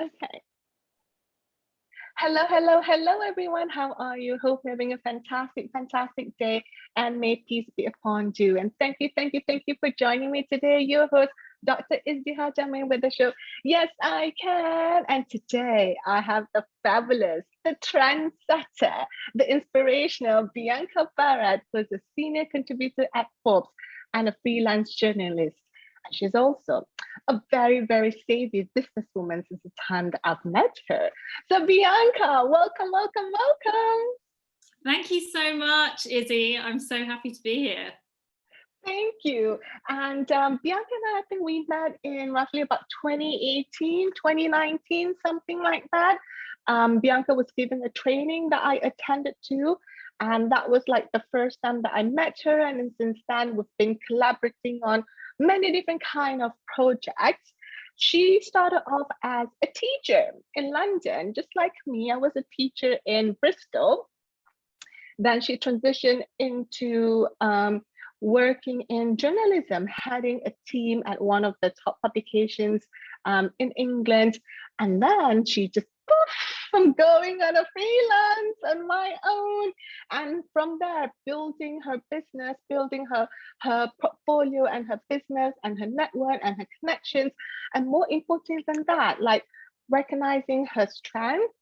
Okay. Hello, hello, hello, everyone. How are you? Hope you're having a fantastic, fantastic day, and may peace be upon you. And thank you for joining me today. Your host, Dr. Izdiha Jamin with the show. Yes, I can. And today I have the fabulous, the trendsetter, the inspirational Bianca Barratt, who's a senior contributor at Forbes and a freelance journalist. And she's also a very, very savvy businesswoman since the time that I've met her. So, Bianca, welcome, welcome, welcome. Thank you so much, Izzy. I'm so happy to be here. Thank you. And Bianca and I think we met in roughly about 2018, 2019, something like that. Bianca was giving a training that I attended to. And that was like the first time that I met her. And then since then, we've been collaborating on many different kind of projects. She started off as a teacher in London, just like me. I was a teacher in Bristol. Then she transitioned into working in journalism, heading a team at one of the top publications in England. And then she just from going on a freelance on my own, and from there building her business, building her portfolio and her business and her network and her connections, and more important than that, like recognizing her strength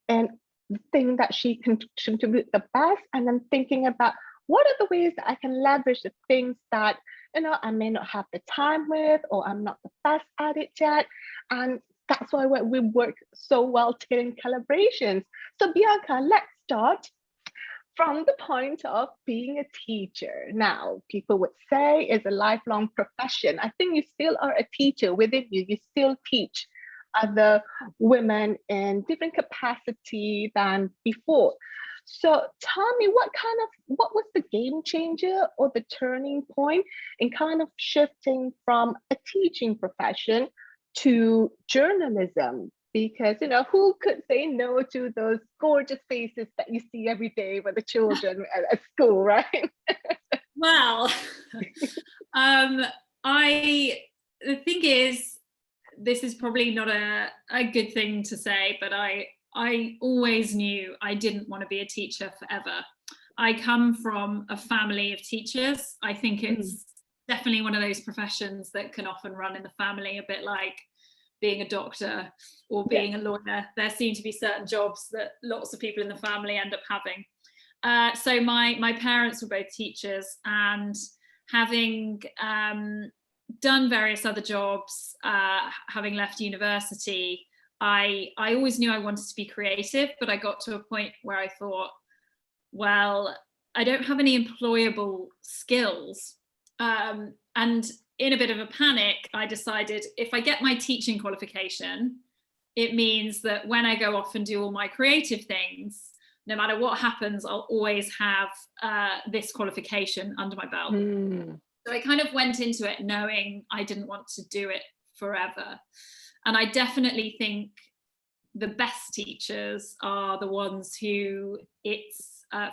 and the thing that she can contribute the best, and then thinking about what are the ways that I can leverage the things that I may not have the time with, or I'm not the best at it yet. And that's why we work so well together in collaborations. So Bianca, let's start from the point of being a teacher. Now, people would say it's a lifelong profession. I think you still are a teacher within you. You still teach other women in different capacity than before. So tell me, what was the game changer or the turning point in kind of shifting from a teaching profession to journalism? Because who could say no to those gorgeous faces that you see every day with the children at school, right? Well, the thing is, this is probably not a good thing to say, but I always knew I didn't want to be a teacher forever. I come from a family of teachers. I think it's definitely one of those professions that can often run in the family, a bit like being a doctor or being a lawyer. There seem to be certain jobs that lots of people in the family end up having. So my parents were both teachers, and having done various other jobs, having left university, I always knew I wanted to be creative, but I got to a point where I thought, well, I don't have any employable skills. And in a bit of a panic, I decided if I get my teaching qualification, it means that when I go off and do all my creative things, no matter what happens, I'll always have this qualification under my belt. So I kind of went into it knowing I didn't want to do it forever. And I definitely think the best teachers are the ones who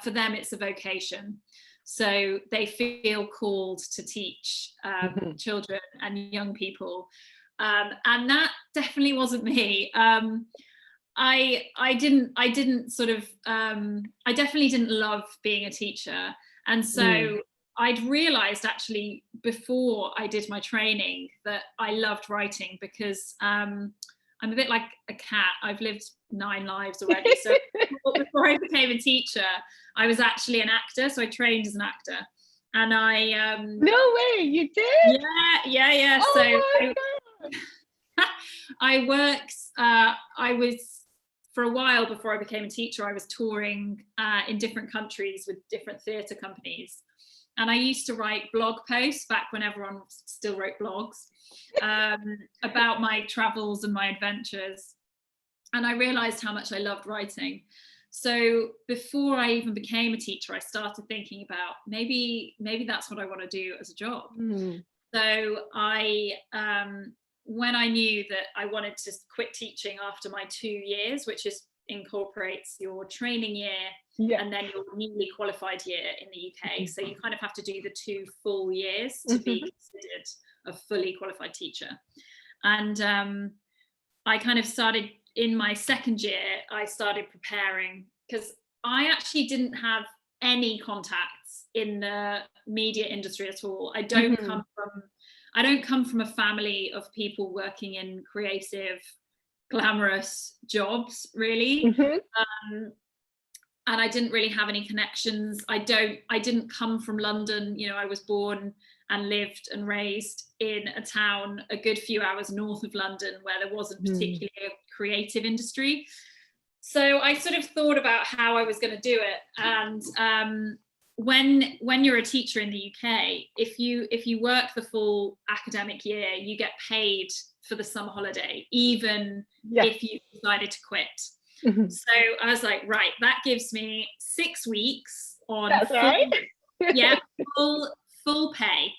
for them, it's a vocation. So they feel called to teach children and young people. And that definitely wasn't me. I definitely didn't love being a teacher. And so I'd realized actually before I did my training that I loved writing, because I'm a bit like a cat. I've lived 9 lives already. So before I became a teacher, I was actually an actor. So I trained as an actor. And I no way, you did? Yeah. Oh So I worked, I was, for a while before I became a teacher, I was touring in different countries with different theatre companies. And I used to write blog posts back when everyone still wrote blogs about my travels and my adventures. And I realized how much I loved writing. So before I even became a teacher, I started thinking about maybe that's what I want to do as a job. So when I knew that I wanted to quit teaching after my 2 years, which incorporates your training year and then your newly qualified year in the UK. So you kind of have to do the 2 full years to be considered a fully qualified teacher. And I kind of started in my second year, I started preparing, because I actually didn't have any contacts in the media industry at all. I don't come from a family of people working in creative, glamorous jobs, really. And I didn't really have any connections. I didn't come from London. You know, I was born and lived and raised in a town a good few hours north of London where there wasn't particularly a creative industry. So I sort of thought about how I was going to do it. And when you're a teacher in the UK, if you work the full academic year, you get paid for the summer holiday, even if you decided to quit. So I was like, right, that gives me 6 weeks on full pay.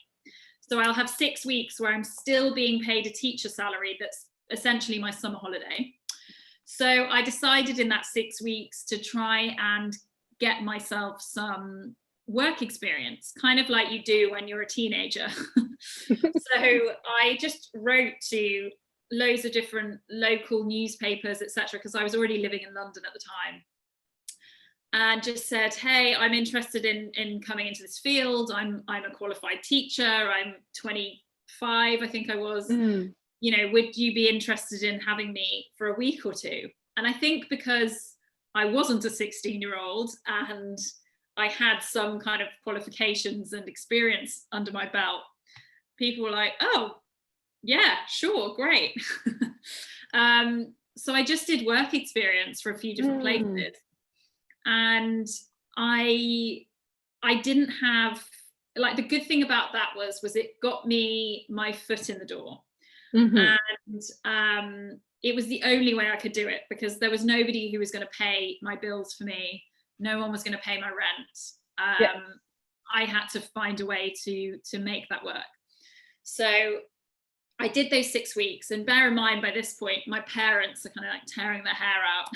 So I'll have 6 weeks where I'm still being paid a teacher salary that's essentially my summer holiday. So I decided in that 6 weeks to try and get myself some work experience, kind of like you do when you're a teenager. So I just wrote to loads of different local newspapers, etc., because I was already living in London at the time, and just said, hey, I'm interested in coming into this field. I'm a qualified teacher. I'm 25, I think I was. You know, would you be interested in having me for a week or two? And I think because I wasn't a 16-year-old and I had some kind of qualifications and experience under my belt, people were like, oh, yeah, sure, great. So I just did work experience for a few different places. And I didn't have, like, the good thing about that was it got me my foot in the door. And it was the only way I could do it, because there was nobody who was going to pay my bills for me. No one was going to pay my rent. I had to find a way to make that work. So I did those 6 weeks, and bear in mind, by this point, my parents are kind of like tearing their hair out.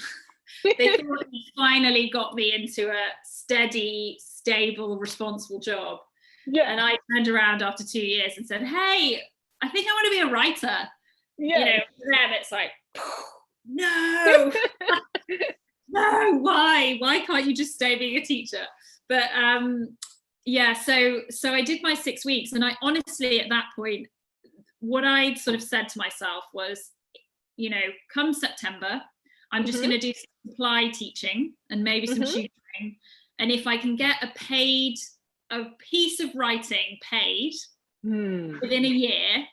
They thought they finally got me into a steady, stable, responsible job. And I turned around after 2 years and said, hey, I think I want to be a writer. You know, for them it's like, no, no, why can't you just stay being a teacher? But so I did my 6 weeks, and I honestly, at that point, what I'd sort of said to myself was, you know, come September, I'm just going to do some supply teaching and maybe some tutoring. And if I can get a piece of writing paid within a year,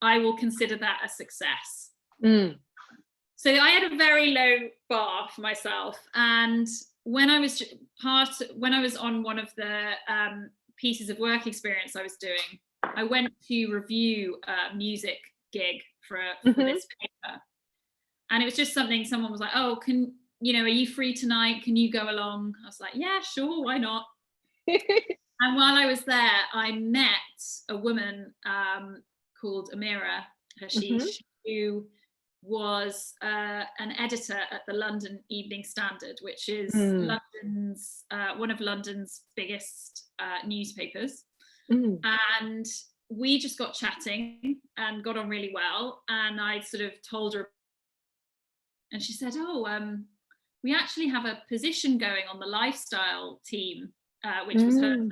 I will consider that a success. So I had a very low bar for myself. And when I was on one of the pieces of work experience I was doing, I went to review a music gig for this paper. And it was just something, someone was like, oh, are you free tonight? Can you go along? I was like, yeah, sure, why not? And while I was there, I met a woman called Amira Hashish, who was an editor at the London Evening Standard, which is London's one of London's biggest newspapers. And we just got chatting and got on really well. And I sort of told her, and she said, oh, we actually have a position going on the lifestyle team, which was her team.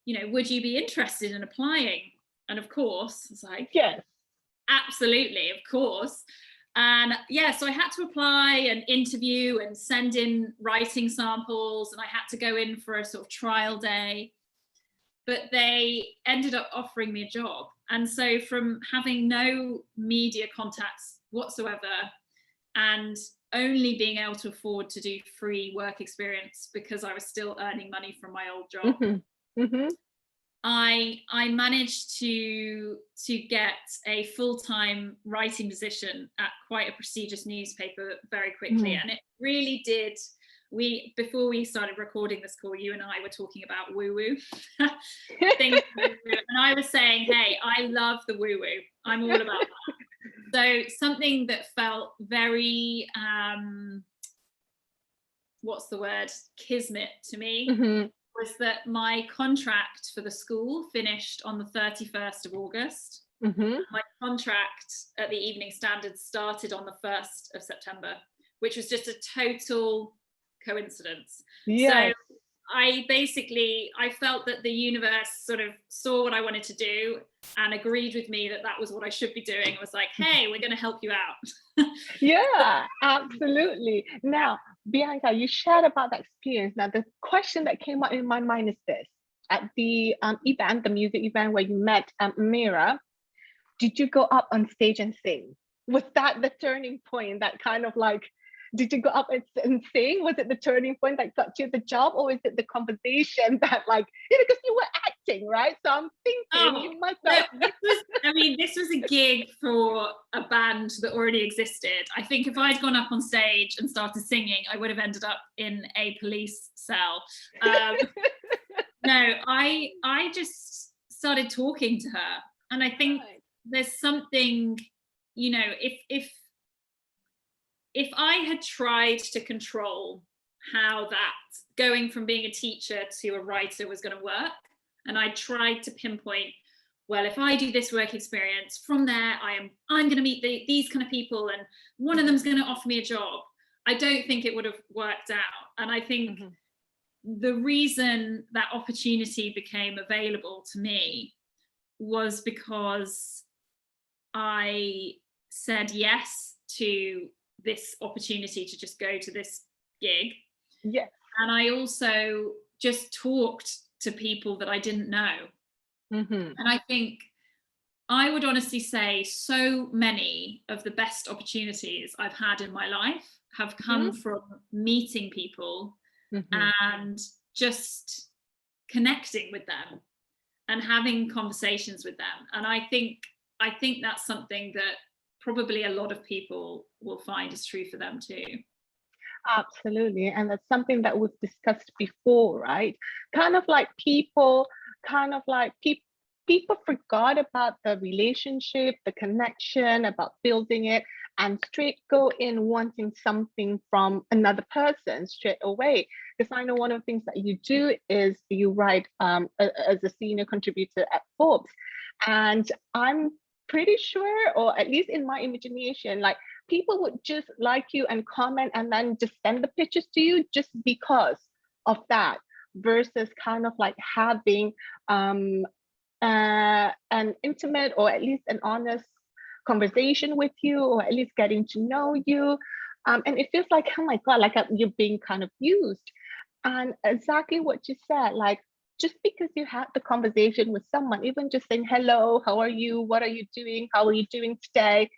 You know, would you be interested in applying? And of course, I was like, yes, absolutely, of course. And so I had to apply and interview and send in writing samples, and I had to go in for a sort of trial day. But they ended up offering me a job. And so from having no media contacts whatsoever and only being able to afford to do free work experience because I was still earning money from my old job, I managed to get a full-time writing position at quite a prestigious newspaper very quickly. And it really did. Before we started recording this call, you and I were talking about woo-woo things, and I was saying, hey, I love the woo-woo. I'm all about that. So something that felt very what's the word, kismet to me, was that my contract for the school finished on the 31st of August. Mm-hmm. My contract at the Evening Standard started on the 1st of September, which was just a total coincidence. Yes. So I felt that the universe sort of saw what I wanted to do and agreed with me that that was what I should be doing. It was like, hey, we're going to help you out. Yeah, absolutely. Now, Bianca, you shared about that experience. Now, the question that came up in my mind is this. At the event, the music event where you met Mira, did you go up on stage and sing? Was that the turning point that kind of like, did you go up and sing? Was it the turning point that got you the job, or is it the conversation that, like, because you were acting, right? So I'm thinking you must have. This was a gig for a band that already existed. I think if I'd gone up on stage and started singing, I would have ended up in a police cell. No, I just started talking to her, and I think there's something, if I had tried to control how that going from being a teacher to a writer was going to work, and I tried to pinpoint, well, if I do this work experience, from there I'm going to meet these kind of people, and one of them's going to offer me a job, I don't think it would have worked out. And I think the reason that opportunity became available to me was because I said yes to this opportunity to just go to this gig. Yes. And I also just talked to people that I didn't know. And I think I would honestly say so many of the best opportunities I've had in my life have come from meeting people and just connecting with them and having conversations with them. And I think that's something that probably a lot of people will find is true for them too. Absolutely. And that's something that was discussed before, right? People forgot about the relationship, the connection, about building it, and straight go in wanting something from another person straight away. Because I know one of the things that you do is you write as a senior contributor at Forbes. And I'm pretty sure, or at least in my imagination, like, people would just like you and comment and then just send the pictures to you just because of that, versus kind of like having an intimate, or at least an honest conversation with you, or at least getting to know you. And it feels like, oh my God, like you're being kind of used. And exactly what you said, like, just because you had the conversation with someone, even just saying, hello, how are you? What are you doing? How are you doing today?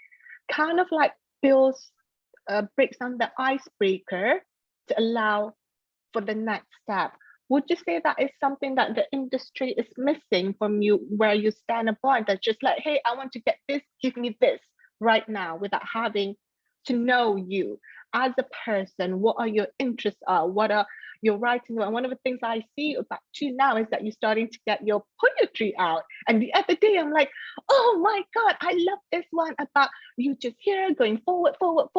Kind of like breaks down the icebreaker to allow for the next step. Would you say that is something that the industry is missing from you, where you stand apart, that's just like, hey, I want to get this, give me this right now, without having to know you as a person? What are your interests what are your writing? And one of the things I see about you now is that you're starting to get your poetry out. And the other day I'm like, oh my God, I love this one about you just here going forward. But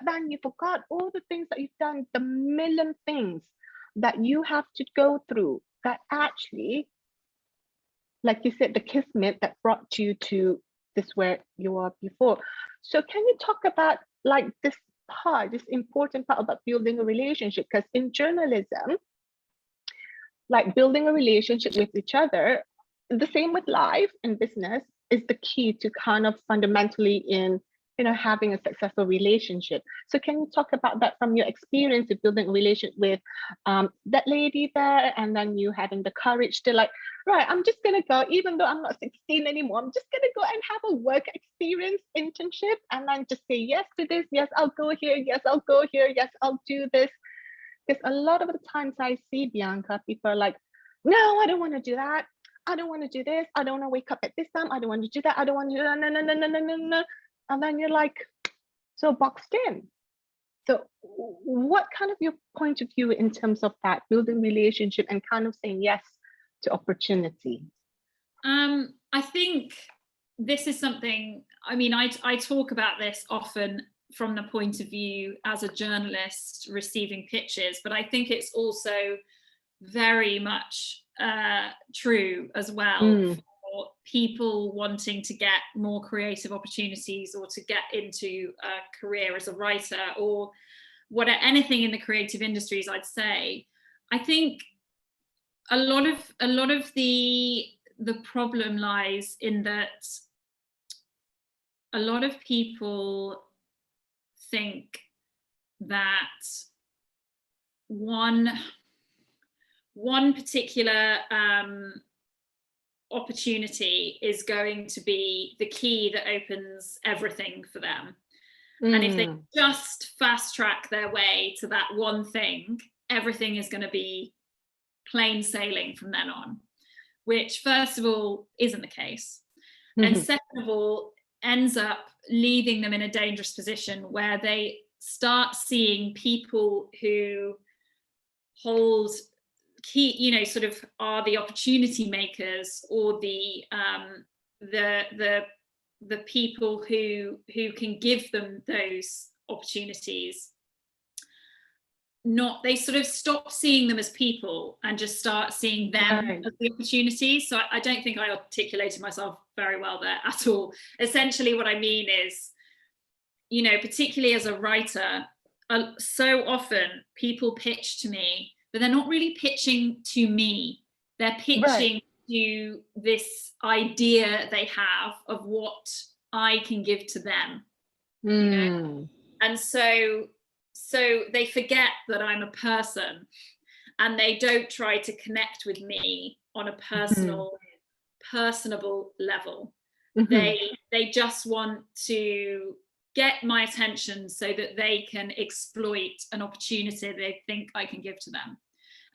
then you forgot all the things that you've done, the million things that you have to go through, that actually, like you said, the kismet that brought you to this where you are before. So can you talk about like this important part about building a relationship? Because in journalism, like, building a relationship with each other, the same with life and business, is the key to kind of fundamentally in having a successful relationship. So can you talk about that from your experience of building a relationship with that lady there, and then you having the courage to like, right, I'm just gonna go, even though I'm not 16 anymore, I'm just gonna go and have a work experience internship, and then just say yes to this, yes, I'll go here, yes, I'll go here, yes, I'll do this. Because a lot of the times I see, Bianca, people are like, no, I don't want to do that. I don't want to do this. I don't want to wake up at this time. I don't want to do that. I don't want to do that. No. And then you're like, so boxed in. So what kind of your point of view in terms of that building relationship and kind of saying yes to opportunity? I think this is something, I talk about this often from the point of view as a journalist receiving pitches, but I think it's also very much true as well people wanting to get more creative opportunities or to get into a career as a writer or anything in the creative industries, I'd say, I think a lot of the problem lies in that a lot of people think that one particular opportunity is going to be the key that opens everything for them. And if they just fast track their way to that one thing, everything is going to be plain sailing from then on, which first of all isn't the case. And second of all, ends up leaving them in a dangerous position where they start seeing people who hold key, sort of are the opportunity makers or the people who can give them those opportunities. They sort of stop seeing them as people and just start seeing them as the opportunities. So I don't think I articulated myself very well there at all. Essentially what I mean is, particularly as a writer, so often people pitch to me, but they're not really pitching to me. They're pitching to this idea they have of what I can give to them. And so they forget that I'm a person, and they don't try to connect with me on a personable level. They just want to get my attention so that they can exploit an opportunity they think I can give to them.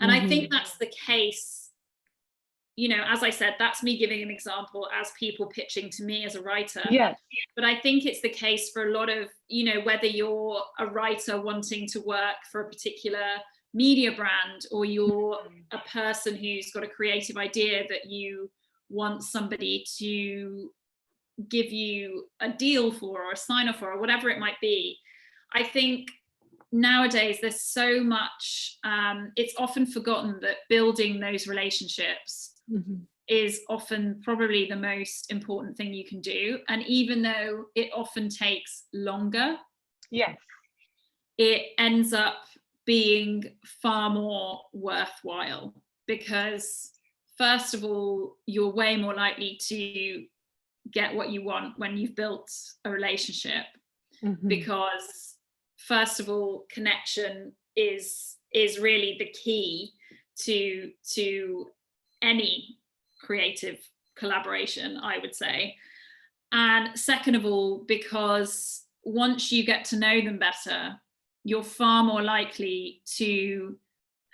And I think that's the case, as I said, that's me giving an example as people pitching to me as a writer. Yes. But I think it's the case for a lot of, whether you're a writer wanting to work for a particular media brand, or you're a person who's got a creative idea that you want somebody to give you a deal for or a sign off for, or whatever it might be. I think nowadays there's so much, it's often forgotten that building those relationships is often probably the most important thing you can do. And even though it often takes longer, it ends up being far more worthwhile, because first of all, you're way more likely to get what you want when you've built a relationship, because first of all, connection is really the key to any creative collaboration, I would say. And second of all, because once you get to know them better, you're far more likely to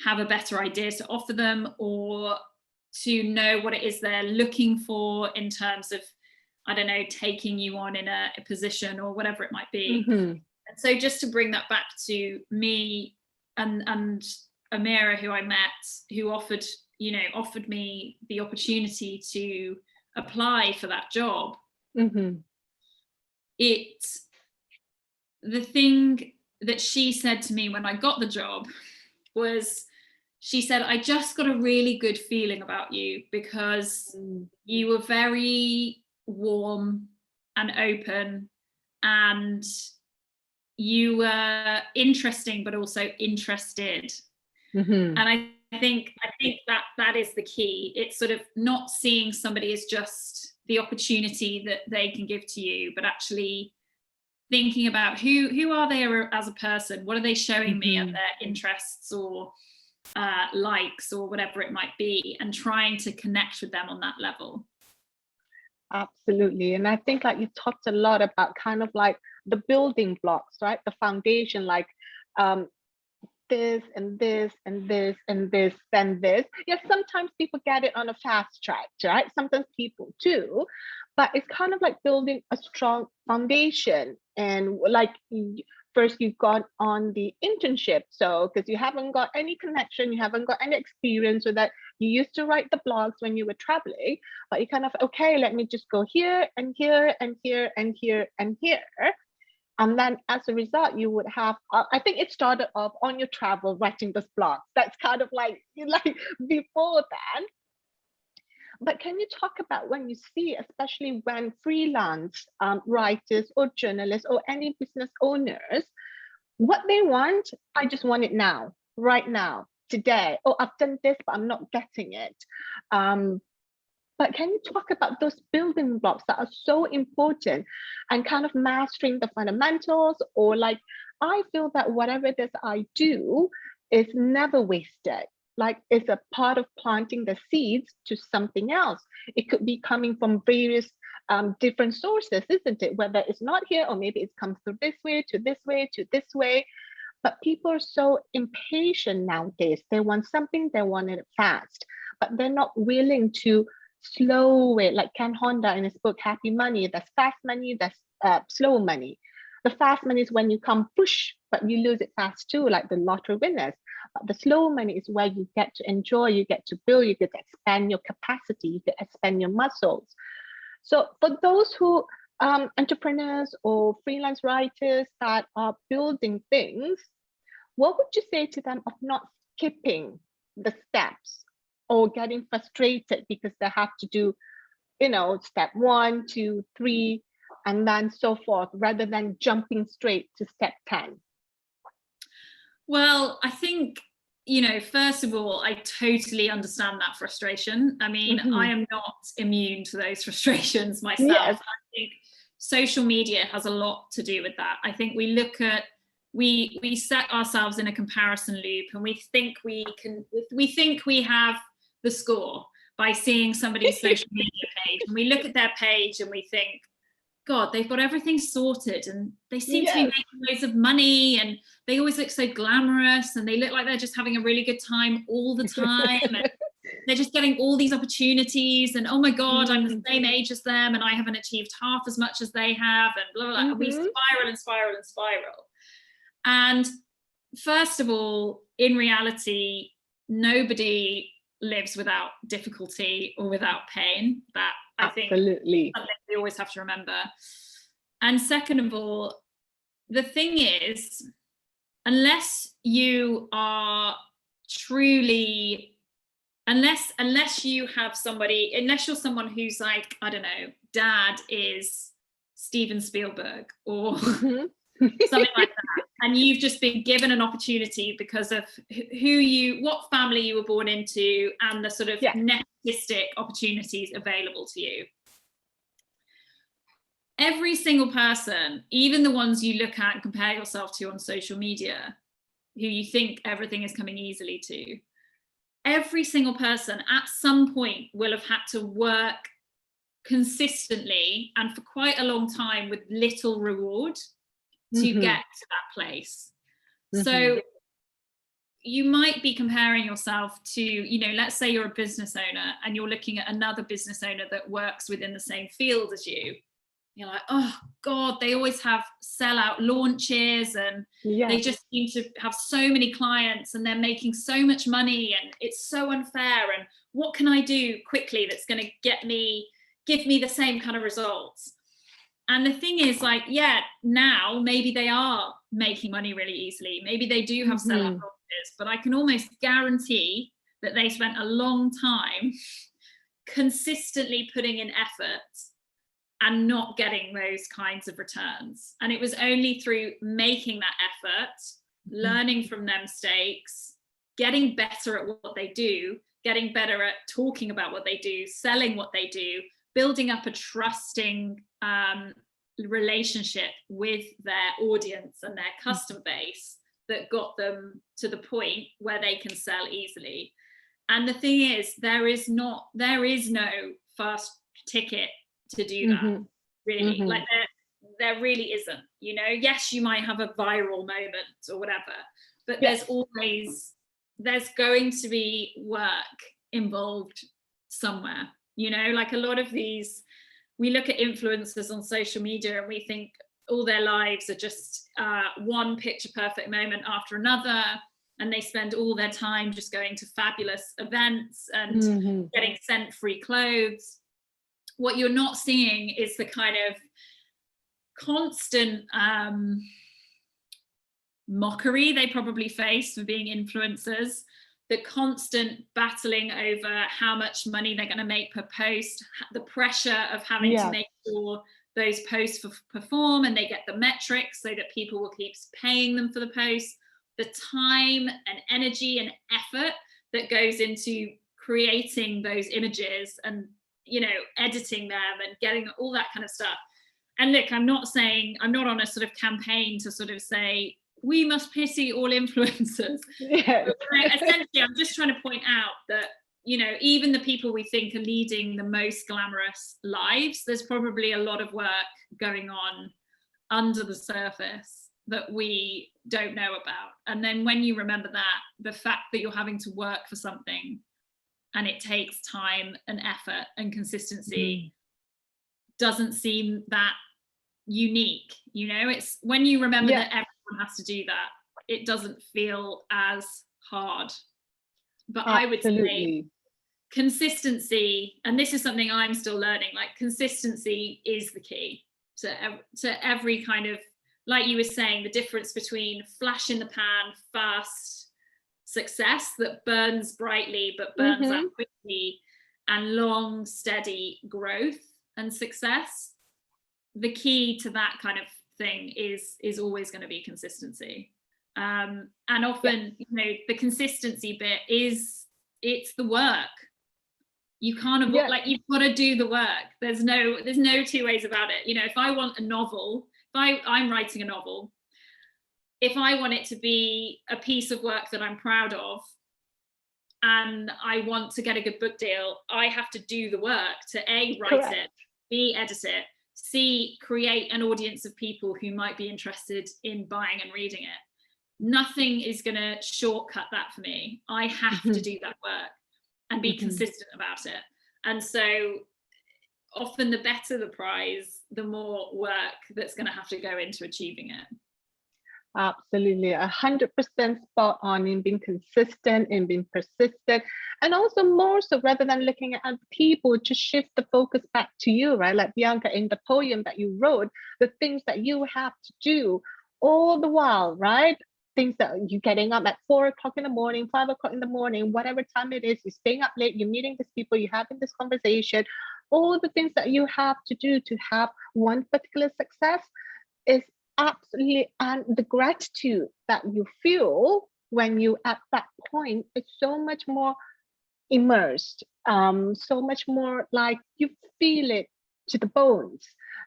have a better idea to offer them, or to know what it is they're looking for in terms of, I don't know, taking you on in a position or whatever it might be. And so just to bring that back to me and Amira, who I met, who offered me the opportunity to apply for that job. The thing that she said to me when I got the job was, she said, I just got a really good feeling about you, because you were very warm and open, and you were interesting but also interested. And I think that is the key. It's sort of not seeing somebody as just the opportunity that they can give to you, but actually thinking about who are they as a person, what are they showing me of their interests or likes or whatever it might be, and trying to connect with them on that level. Absolutely. And I think like you talked a lot about kind of like the building blocks, right? The foundation, like this and this and this and this and this. Yes, sometimes people get it on a fast track, right? Sometimes people do, but it's kind of like building a strong foundation. And like first you got on the internship, so because you haven't got any connection, you haven't got any experience with that. You used to write the blogs when you were traveling, but you kind of, okay, let me just go here and here and here and here and here. And then as a result, you would have, I think it started off on your travel writing this blog. That's kind of like before that. But can you talk about when you see, especially when freelance writers or journalists or any business owners, what they want? I just want it now, right now, today. Oh, I've done this, but I'm not getting it. But can you talk about those building blocks that are so important and kind of mastering the fundamentals? Or like, I feel that whatever it is I do is never wasted. Like, it's a part of planting the seeds to something else. It could be coming from various different sources, isn't it? Whether it's not here, or maybe it comes through this way, to this way, to this way. But people are so impatient nowadays. They want something, they want it fast, but they're not willing to slow it. Like Ken Honda in his book, Happy Money, there's fast money, there's slow money. The fast money is when you come push, but you lose it fast too, like the lottery winners. But the slow money is where you get to enjoy, you get to build, you get to expand your capacity, you get to expand your muscles. So for those who entrepreneurs or freelance writers that are building things, what would you say to them of not skipping the steps or getting frustrated because they have to do, step 1, 2, 3, and then so forth, rather than jumping straight to step 10? Well, I think, first of all, I totally understand that frustration. I mean, I am not immune to those frustrations myself. Yes. I think social media has a lot to do with that. I think we look at, we set ourselves in a comparison loop, and we think we have the score by seeing somebody's social media page, and we look at their page and we think, God, they've got everything sorted, and they seem to be making loads of money, and they always look so glamorous, and they look like they're just having a really good time all the time, and they're just getting all these opportunities, and oh my God, I'm the same age as them, and I haven't achieved half as much as they have, and blah, blah, blah. And we spiral and spiral and spiral. And first of all, in reality, nobody lives without difficulty or without pain. That I think Absolutely. something we always have to remember. And second of all, the thing is, unless you are truly, unless you have somebody, unless you're someone who's like, I don't know, dad is Steven Spielberg or something like that, and you've just been given an opportunity because of what family you were born into, and the sort of nepotistic opportunities available to you. Every single person, even the ones you look at and compare yourself to on social media, who you think everything is coming easily to, every single person at some point will have had to work consistently and for quite a long time with little reward to get to that place. So you might be comparing yourself to, let's say you're a business owner and you're looking at another business owner that works within the same field as you. You're like, oh God, they always have sellout launches, and they just seem to have so many clients, and they're making so much money, and it's so unfair, and what can I do quickly that's going to give me the same kind of results? And the thing is, like, now maybe they are making money really easily. Maybe they do have sellout launches, but I can almost guarantee that they spent a long time consistently putting in effort and not getting those kinds of returns. And it was only through making that effort, learning from their mistakes, getting better at what they do, getting better at talking about what they do, selling what they do, building up a trusting relationship with their audience and their customer base, that got them to the point where they can sell easily. And the thing is, there is no fast ticket to do that, really. Like there really isn't. Yes, you might have a viral moment or whatever, but there's going to be work involved somewhere. Like a lot of these, we look at influencers on social media and we think all their lives are just one picture perfect moment after another, and they spend all their time just going to fabulous events and getting sent free clothes. What you're not seeing is the kind of constant mockery they probably face for being influencers, the constant battling over how much money they're going to make per post, the pressure of having to make sure those posts perform and they get the metrics so that people will keep paying them for the posts, the time and energy and effort that goes into creating those images and, you know, editing them and getting all that kind of stuff. And look, I'm not on a sort of campaign to sort of say, we must pity all influencers. Yes. Essentially, I'm just trying to point out that, you know, even the people we think are leading the most glamorous lives, there's probably a lot of work going on under the surface that we don't know about. And then when you remember that, the fact that you're having to work for something and it takes time and effort and consistency doesn't seem that unique. You know, it's when you remember that everyone has to do that, it doesn't feel as hard. But I would say consistency, and this is something I'm still learning, like consistency is the key to every kind of, like you were saying, the difference between flash in the pan, fast success that burns brightly but burns out quickly, and long, steady growth and success. The key to that kind of thing is always going to be consistency. And often, you know, the consistency bit it's the work. You can't avoid, like, you've got to do the work. There's no two ways about it. You know, if I want a novel, I'm writing a novel, if I want it to be a piece of work that I'm proud of and I want to get a good book deal, I have to do the work to A, write it, B, edit it, C, create an audience of people who might be interested in buying and reading it. Nothing is going to shortcut that for me. I have to do that work and be consistent about it. And so often the better the prize, the more work that's going to have to go into achieving it. Absolutely, 100% spot on in being consistent, in being persistent, and also more so rather than looking at other people, just shift the focus back to you, right? Like Bianca, in the poem that you wrote, the things that you have to do all the while, right? Things that you're getting up at 4 o'clock in the morning, 5 o'clock in the morning, whatever time it is, you're staying up late, you're meeting these people, you're having this conversation, all the things that you have to do to have one particular success is absolutely, and the gratitude that you feel when you at that point is so much more immersed, so much more like you feel it to the bones,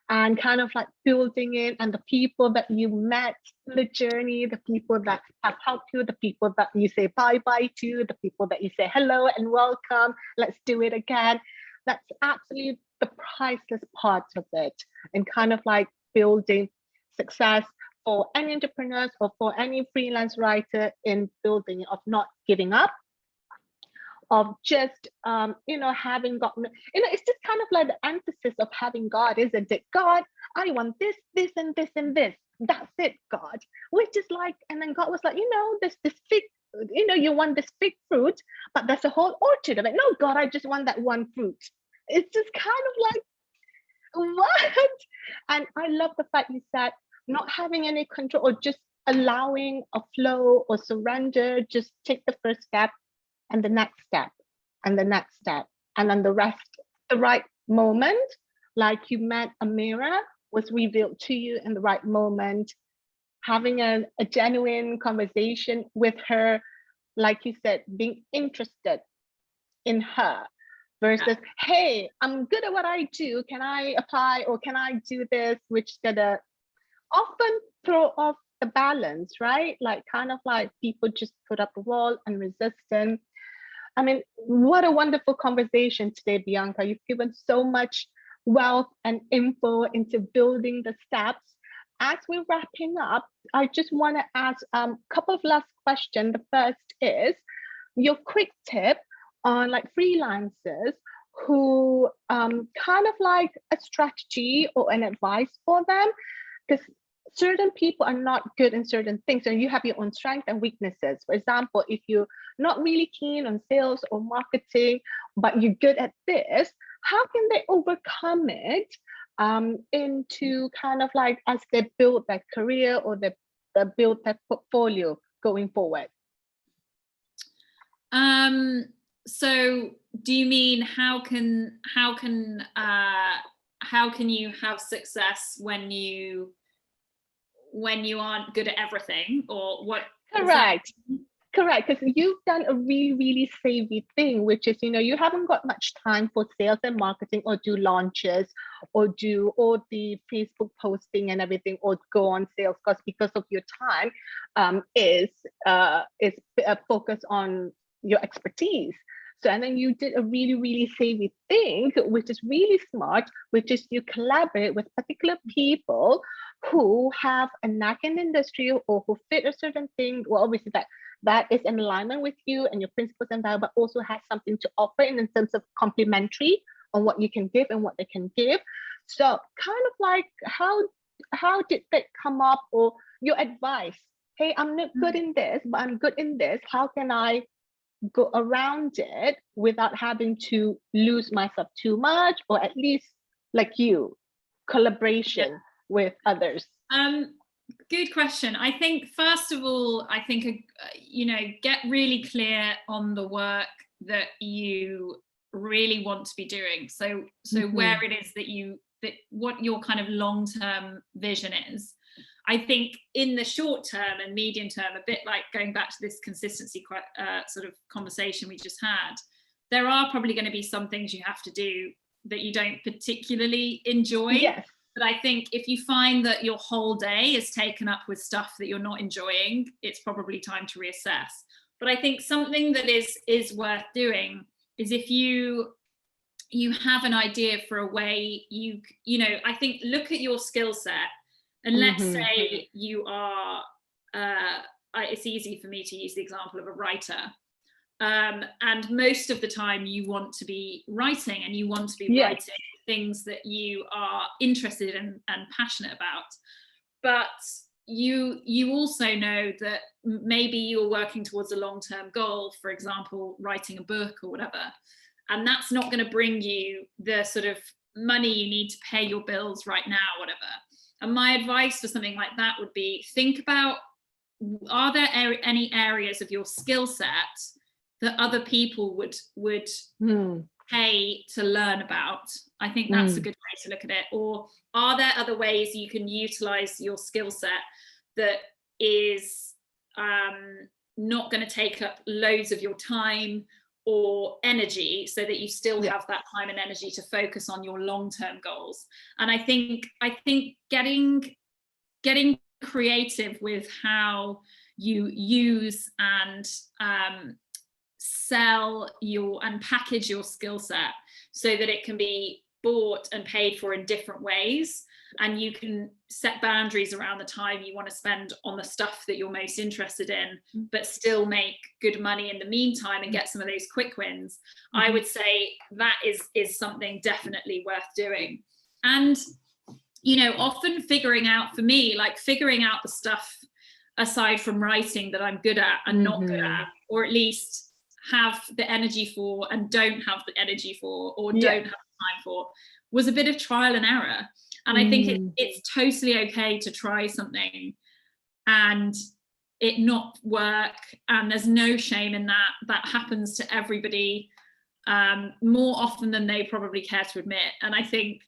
and kind of like building it, and the people that you met in the journey, the people that have helped you, the people that you say bye-bye to, the people that you say hello and welcome, let's do it again. That's absolutely the priceless part of it, and kind of like building success for any entrepreneurs or for any freelance writer, in building of not giving up, of just you know, having gotten, you know, it's just kind of like the emphasis of having God, isn't it? God, I want this, this, and this, and this. That's it, God. Which is like, and then God was like, you know, this fig, you know, you want this fig fruit, but there's a whole orchard of it. No, God, I just want that one fruit. It's just kind of like, what? And I love the fact you said not having any control, or just allowing a flow or surrender, just take the first step and the next step and the next step, and then the rest, the right moment, like you met a mirror, was revealed to you in the right moment, having a genuine conversation with her, like you said, being interested in her, versus, hey, I'm good at what I do, can I apply, or can I do this, which gonna often throw off the balance, right? Like kind of like people just put up a wall and resistance. I mean, what a wonderful conversation today, Bianca. You've given so much wealth and info into building the steps. As we're wrapping up, I just want to ask a couple of last questions. The first is your quick tip on like freelancers who kind of like a strategy or an advice for them, because certain people are not good in certain things, and you have your own strengths and weaknesses. For example, if you're not really keen on sales or marketing, but you're good at this, how can they overcome it into kind of like as they build their career or they build their portfolio going forward? So do you mean how can you have success when you aren't good at everything, or what? Correct. Correct, because you've done a really, really savvy thing, which is, you haven't got much time for sales and marketing or do launches or do all the Facebook posting and everything or go on sales calls because of your time is focused on your expertise. So, and then you did a really, really savvy thing, which is really smart, which is you collaborate with particular people who have a knack in the industry or who fit a certain thing. Well, obviously that is in alignment with you and your principles and value, but also has something to offer in terms of complementary on what you can give and what they can give. So kind of like how did that come up, or your advice? Hey, I'm not good in this, but I'm good in this. How can I go around it without having to lose myself too much, or at least like you, collaboration with others? Good question. I think, first of all, get really clear on the work that you really want to be doing. So where it is that what your kind of long-term vision is. I think in the short term and medium term, a bit like going back to this consistency sort of conversation we just had, there are probably going to be some things you have to do that you don't particularly enjoy. Yes. But I think if you find that your whole day is taken up with stuff that you're not enjoying, it's probably time to reassess. But I think something that is worth doing is if you have an idea for a way I think look at your skill set, and let's say you are, it's easy for me to use the example of a writer. And most of the time you want to be writing, and you want to be writing things that you are interested in and passionate about. But you also know that maybe you're working towards a long-term goal, for example, writing a book or whatever, and that's not going to bring you the sort of money you need to pay your bills right now, whatever. And my advice for something like that would be, think about, are there any areas of your skill set that other people would pay to learn about? I think that's a good way to look at it. Or are there other ways you can utilize your skill set that is not going to take up loads of your time or energy, so that you still have that time and energy to focus on your long-term goals? And I think getting creative with how you use and sell and package your skill set so that it can be bought and paid for in different ways, and you can set boundaries around the time you want to spend on the stuff that you're most interested in, but still make good money in the meantime and get some of those quick wins. I would say that is something definitely worth doing. And often figuring out the stuff aside from writing that I'm good at and not good at, or at least have the energy for and don't have the energy for, or don't have the time for, was a bit of trial and error. And I think it's totally okay to try something and it not work, and there's no shame in that. That happens to everybody more often than they probably care to admit. And I think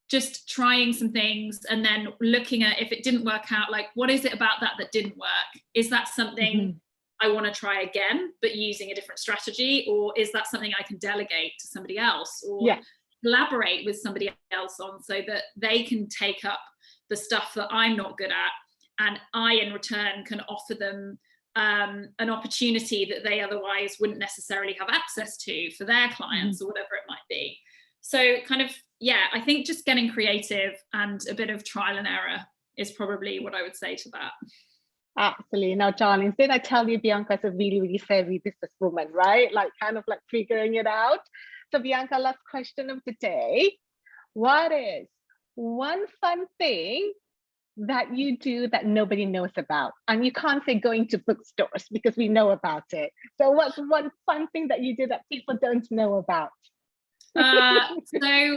just trying some things and then looking at, if it didn't work out, like, what is it about that didn't work? Is that something I want to try again, but using a different strategy? Or is that something I can delegate to somebody else, or collaborate with somebody else on, so that they can take up the stuff that I'm not good at, and I in return can offer them an opportunity that they otherwise wouldn't necessarily have access to for their clients, or whatever it might be. So kind of, I think just getting creative and a bit of trial and error is probably what I would say to that. Absolutely. Now, darlings, did I tell you Bianca's a really, really savvy businesswoman, right? Like kind of like figuring it out. So Bianca, last question of the day. What is one fun thing that you do that nobody knows about? And you can't say going to bookstores because we know about it. So what's one fun thing that you do that people don't know about? So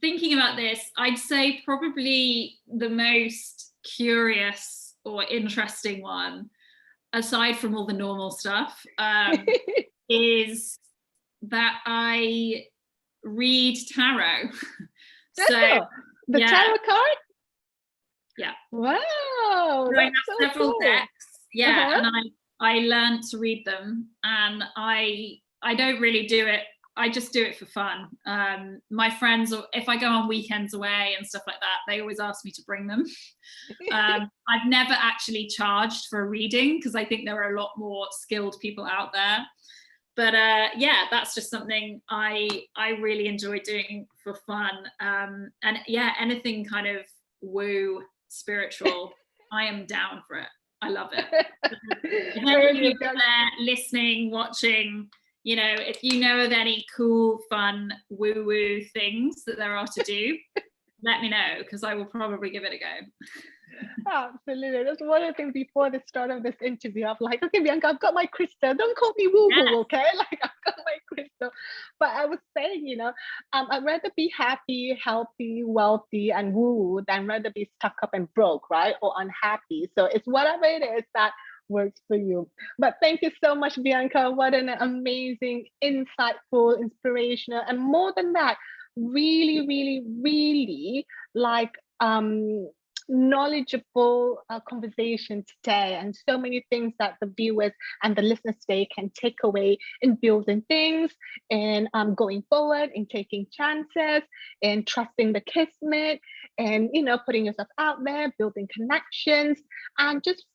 thinking about this, I'd say probably the most curious or interesting one, aside from all the normal stuff, is that I read tarot. So the tarot card? Yeah. Wow. So I have several cool. decks. Yeah. And I learned to read them, and I don't really do it. I just do it for fun. My friends, if I go on weekends away and stuff like that, they always ask me to bring them. I've never actually charged for a reading because I think there are a lot more skilled people out there. But yeah, that's just something I really enjoy doing for fun. And yeah, anything kind of woo, spiritual, I am down for it. I love it. If anybody out there listening, watching, you know, if you know of any cool, fun, woo-woo things that there are to do, let me know, because I will probably give it a go. Absolutely. That's one of the things before the start of this interview. I'm like, okay, Bianca, I've got my crystal. Don't call me woo-woo, okay? Like, I've got my crystal. But I was saying, you know, I'd rather be happy, healthy, wealthy, and woo-woo than rather be stuck up and broke, right? Or unhappy. So it's whatever it is that works for you. But thank you so much, Bianca. What an amazing, insightful, inspirational, and more than that, really, really, really like knowledgeable conversation today, and so many things that the viewers and the listeners today can take away in building things, and going forward, in taking chances, and trusting the kismet, and you know, putting yourself out there, building connections, and just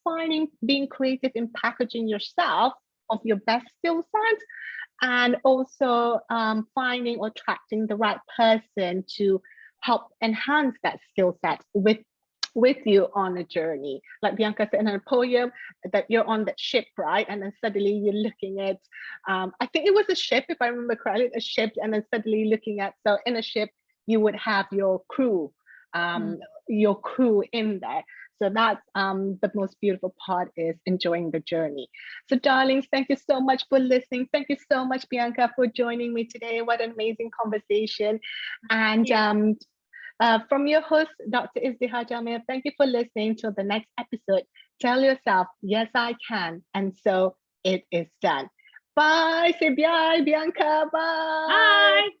being creative in packaging yourself of your best skill set, and also finding or attracting the right person to help enhance that skill set with you on a journey. Like Bianca said in her poem, that you're on that ship, right? And then suddenly you're looking at, I think it was a ship, if I remember correctly, a ship, and then suddenly looking at, so in a ship, you would have your crew in there. So that's the most beautiful part, is enjoying the journey. So darlings, thank you so much for listening. Thank you so much, Bianca, for joining me today. What an amazing conversation. And from your host, Dr. Izdihar Jamil, thank you for listening. Till the next episode, tell yourself, yes, I can. And so it is done. Bye. Say bye, Bianca. Bye. Bye.